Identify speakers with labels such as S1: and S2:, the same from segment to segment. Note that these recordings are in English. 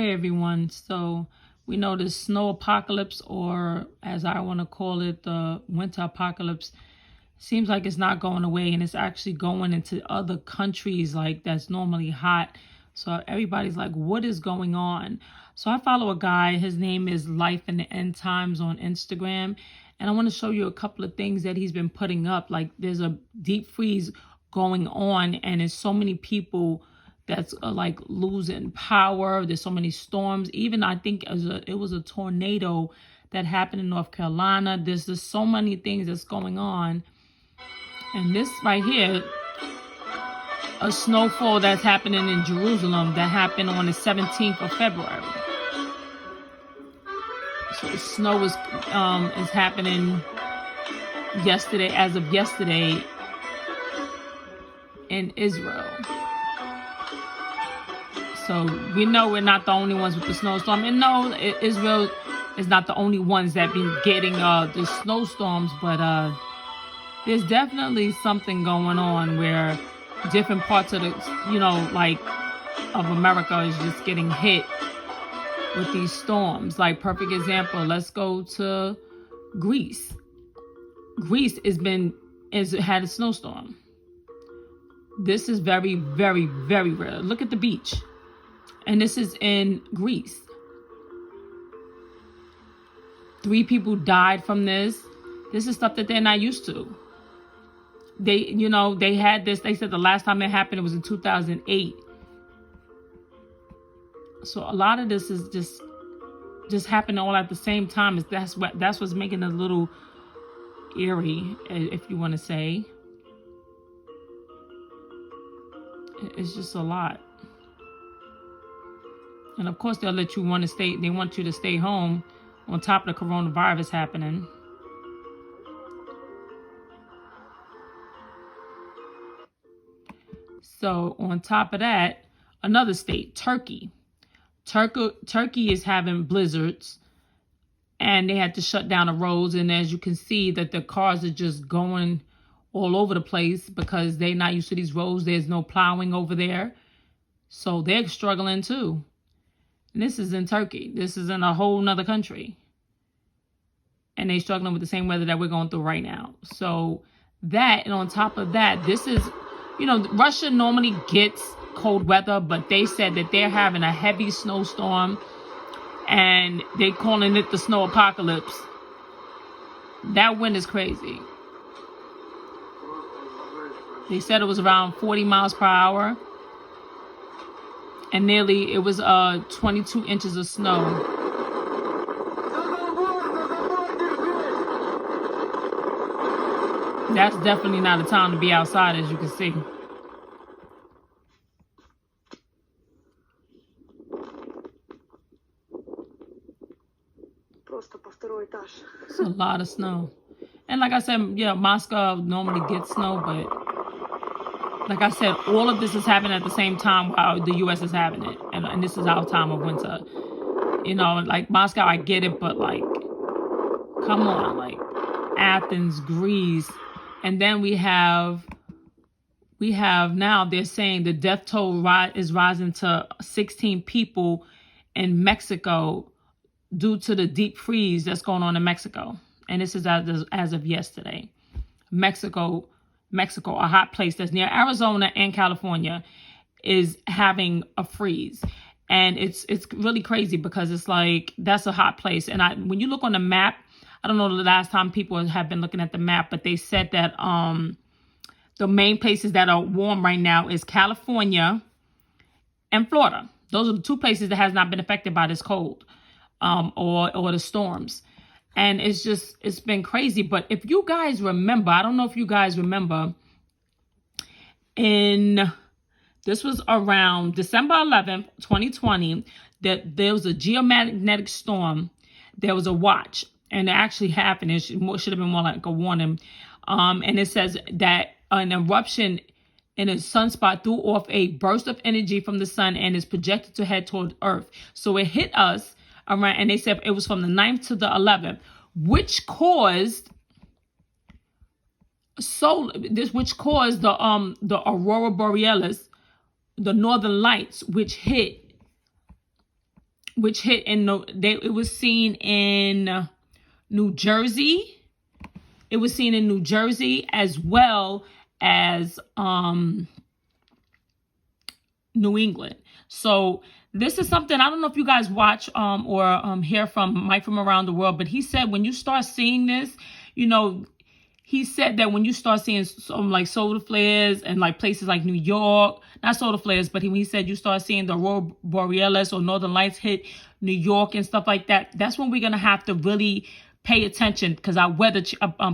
S1: Hey everyone, so we know the snow apocalypse, or as I want to call it, the winter apocalypse, seems like it's not going away, and it's actually going into other countries like that's normally hot. So everybody's like, what is going on? So I follow a guy, his name is Life in the End Times on Instagram, and I want to show you a couple of things that he's been putting up. Like there's a deep freeze going on, and there's so many people that's like losing power. There's so many storms. Even I think it was a tornado that happened in North Carolina. There's just so many things that's going on. And this right here, a snowfall that's happening in Jerusalem that happened on the 17th of February. So the snow is happening yesterday, as of yesterday, in Israel. So we know we're not the only ones with the snowstorm. And no, Israel is not the only ones that been getting the snowstorms, but there's definitely something going on where different parts of the, like of America is just getting hit with these storms. Like perfect example, let's go to Greece. Greece has had a snowstorm. This is very, very, very rare. Look at the beach. And this is in Greece. 3 people died from this. This is stuff that they're not used to. They had this. They said the last time it happened, it was in 2008. So a lot of this is just happening all at the same time. That's what's making it a little eerie, if you want to say. It's just a lot. And of course, they'll let you want to stay. They want you to stay home on top of the coronavirus happening. So on top of that, another state, Turkey. Turkey is having blizzards, and they had to shut down the roads. And as you can see, that the cars are just going all over the place because they're not used to these roads. There's no plowing over there. So they're struggling too. And this is in Turkey. This is in a whole nother country. And they're struggling with the same weather that we're going through right now. So that, and on top of that, this is, Russia normally gets cold weather, but they said that they're having a heavy snowstorm and they're calling it the snow apocalypse. That wind is crazy. They said it was around 40 miles per hour. And it was 22 inches of snow. That's definitely not a time to be outside, as you can see. It's a lot of snow. And like I said, yeah, Moscow normally gets snow, but like I said, all of this is happening at the same time while the U.S. is having it. And this is our time of winter. Like Moscow, I get it, but like, come on, like Athens, Greece. And then we have now they're saying the death toll is rising to 16 people in Mexico due to the deep freeze that's going on in Mexico. And this is as of yesterday. Mexico, a hot place that's near Arizona and California, is having a freeze. And it's really crazy because it's like, that's a hot place. And when you look on the map, I don't know the last time people have been looking at the map, but they said that the main places that are warm right now is California and Florida. Those are the 2 places that has not been affected by this cold or the storms. And it's been crazy. But if you guys remember, I don't know if you guys remember, this was around December 11th, 2020, that there was a geomagnetic storm. There was a watch, and it actually happened. It should have been more like a warning. And it says that an eruption in a sunspot threw off a burst of energy from the sun and is projected to head toward Earth. So it hit us around, and they said it was from the 9th to the 11th, which caused the aurora borealis, the northern lights, which hit which hit in it was seen in New Jersey. It was seen in New Jersey as well as New England. So this is something, I don't know if you guys watch or hear from Mike from Around the World, but he said when you start seeing this, you know, he said that when you start seeing some like solar flares and like places like New York, not solar flares, but he said you start seeing the Aurora Borealis or Northern Lights hit New York and stuff like that, that's when we're going to have to really pay attention, because our weather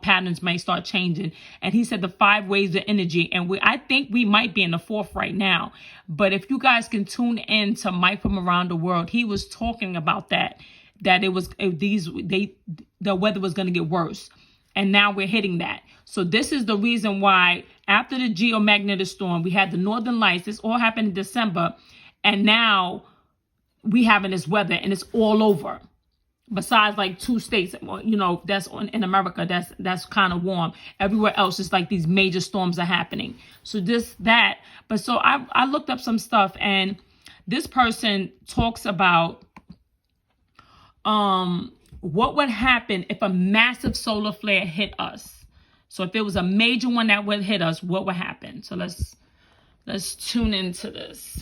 S1: patterns may start changing. And he said the 5 waves of energy, and I think we might be in the 4th right now. But if you guys can tune in to Mike from Around the World, he was talking about that the weather was going to get worse, and now we're hitting that. So this is the reason why after the geomagnetic storm, we had the Northern Lights. This all happened in December, and now we having this weather, and it's all over. Besides like 2 states, you know, that's in America, that's kind of warm. Everywhere else, it's like these major storms are happening. So but so I looked up some stuff, and this person talks about what would happen if a massive solar flare hit us. So if it was a major one that would hit us, what would happen? So let's tune into this.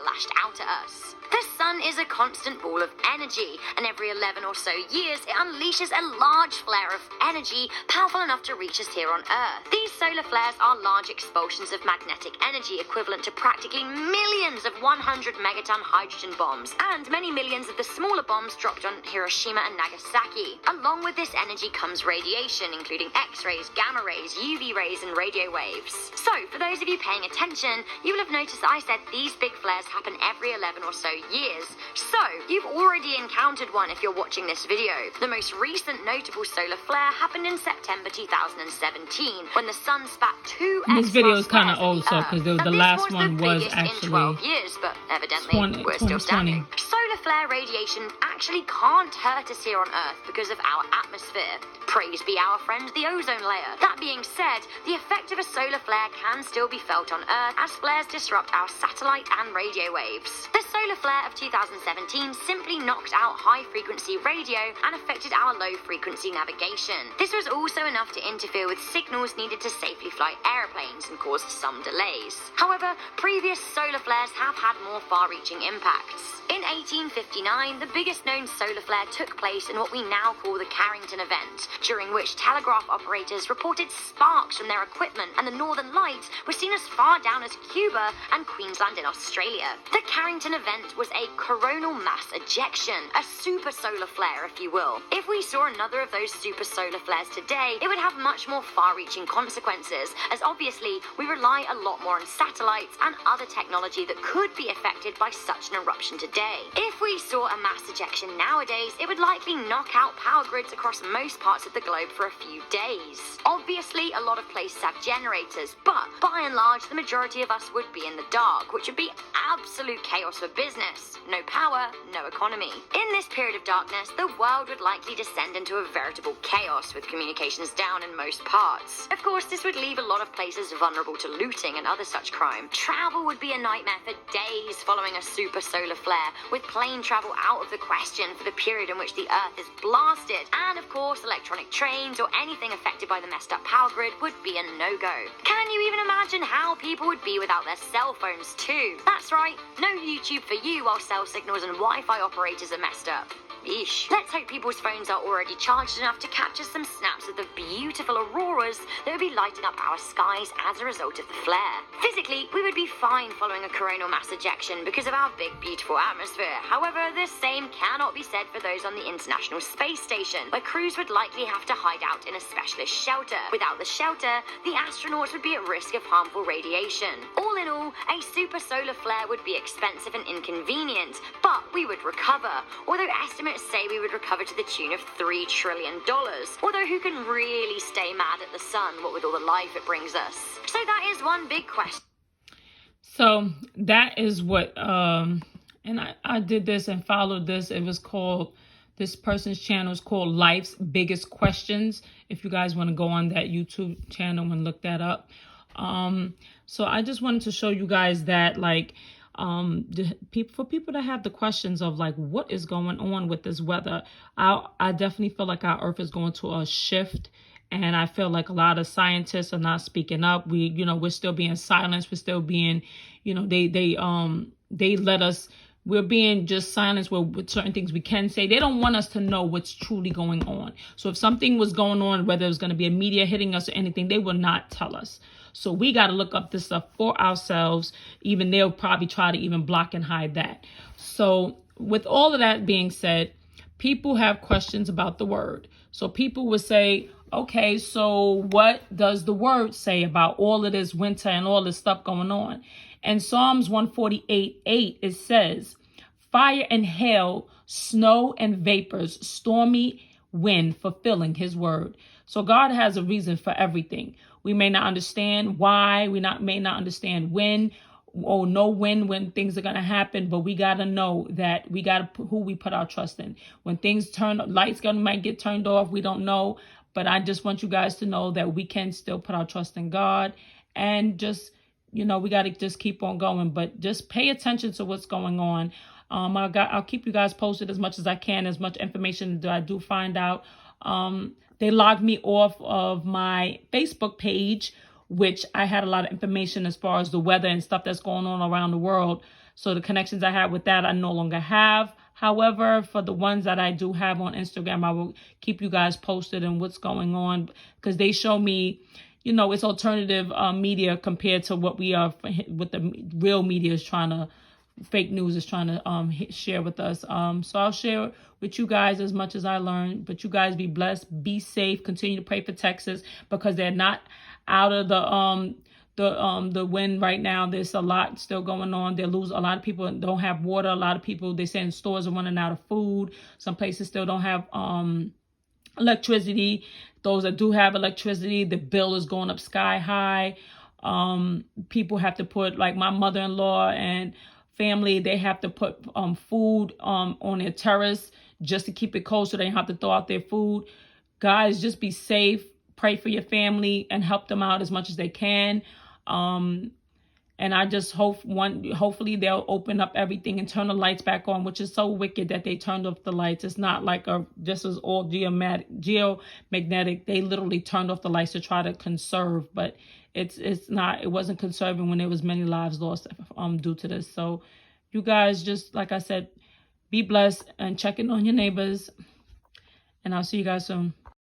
S2: Lashed out at us. The sun is a constant ball of energy, and every 11 or so years it unleashes a large flare of energy powerful enough to reach us here on Earth. These solar flares are large expulsions of magnetic energy equivalent to practically millions of 100 megaton hydrogen bombs, and many millions of the smaller bombs dropped on Hiroshima and Nagasaki. Along with this energy comes radiation, including X-rays, gamma rays, UV rays, and radio waves. So, for those of you paying attention, you will have noticed I said these big flares happen every 11 or so years. So, you've already encountered one if you're watching this video. The most recent notable solar flare happened in September 2017, when the sun spat 2
S1: This video is kind of old, so because the last one was actually
S2: in 12 years, but evidently we're still standing. Solar flare radiation actually can't hurt us here on Earth because of our atmosphere. Praise be our friend the ozone layer. That being said, the effect of a solar flare can still be felt on Earth as flares disrupt our satellite and radio waves. The solar flare of 2017 simply knocked out high-frequency radio and affected our low-frequency navigation. This was also enough to interfere with signals needed to safely fly airplanes and caused some delays. However, previous solar flares have had more far-reaching impacts. In 1859, the biggest known solar flare took place in what we now call the Carrington event, during which telegraph operators reported sparks from their equipment, and the Northern Lights were seen as far down as Cuba and Queensland in Australia. The Carrington event was a coronal mass ejection, a super solar flare, if you will. If we saw another of those super solar flares today, it would have much more far-reaching consequences, as obviously we rely a lot more on satellites and other technology that could be affected by such an eruption today. If we saw a mass ejection nowadays, it would likely knock out power grids across most parts of the globe for a few days. Obviously, a lot of places have generators, but by and large, the majority of us would be in the dark, which would be absolute chaos for business. No power, no economy. In this period of darkness, the world would likely descend into a veritable chaos, with communications down in most parts. Of course, this would leave a lot of places vulnerable to looting and other such crime. Travel would be a nightmare for days following a super solar flare, with plane travel out of the question for the period in which the Earth is blasted. And of course, electronic trains or anything affected by the messed up power grid would be a no-go. Can you even imagine how people would be without their cell phones too? That's right, no YouTube for you while cell signals and Wi-Fi operators are messed up. Eesh. Let's hope people's phones are already charged enough to capture some snaps of the beautiful auroras that would be lighting up our skies as a result of the flare. Physically, we would be fine following a coronal mass ejection because of our big, beautiful atmosphere. However, the same cannot be said for those on the International Space Station, where crews would likely have to hide out in a specialist shelter. Without the shelter, the astronauts would be at risk of harmful radiation. All in all, a super solar flare would be expensive and inconvenient, but we would recover, although estimates say we would recover to the tune of $3 trillion. Although who can really stay mad at the sun, what with all the life it brings us? So that is one big question.
S1: So that is what, and I did this and followed this. It was called, this person's channel is called Life's Biggest Questions. If you guys want to go on that YouTube channel and look that up. So I just wanted to show you guys that, like, For people that have the questions of like, what is going on with this weather? I definitely feel like our earth is going to a shift. And I feel like a lot of scientists are not speaking up. We're still being silenced. We're still being, they let us, we're being just silenced with certain things we can say. They don't want us to know what's truly going on. So if something was going on, whether it was going to be a media hitting us or anything, they will not tell us. So we got to look up this stuff for ourselves. Even they'll probably try to even block and hide that. So with all of that being said, people have questions about the word. So people would say, okay, so what does the word say about all of this winter and all this stuff going on? In Psalms 148:8, it says, fire and hail, snow and vapors, stormy wind, fulfilling his word. So God has a reason for everything. We may not understand why, may not understand when, or know when things are going to happen, but we got to know that we got to who we put our trust in. When things lights might get turned off, we don't know. But I just want you guys to know that we can still put our trust in God, and just, we got to just keep on going, but just pay attention to what's going on. I'll keep you guys posted as much as I can, as much information that I do find out. They logged me off of my Facebook page, which I had a lot of information as far as the weather and stuff that's going on around the world. So the connections I had with that, I no longer have. However, for the ones that I do have on Instagram, I will keep you guys posted on what's going on, because they show me, it's alternative media compared to what the real media is trying to, fake news is trying to share with us. So I'll share with you guys as much as I learn, but you guys be blessed, be safe, continue to pray for Texas, because they're not out of the wind right now. There's a lot still going on. A lot of people don't have water. A lot of people, they say, in stores are running out of food. Some places still don't have electricity. Those that do have electricity, the bill is going up sky high. People have to put, like my mother-in-law and family, they have to put food on their terrace just to keep it cold, so they don't have to throw out their food. Guys, just be safe. Pray for your family and help them out as much as they can. And I just hopefully they'll open up everything and turn the lights back on, which is so wicked that they turned off the lights. It's not like just as all geomagnetic. They literally turned off the lights to try to conserve, but it wasn't conserving when there was many lives lost due to this. So you guys, just like I said, be blessed and check in on your neighbors, and I'll see you guys soon.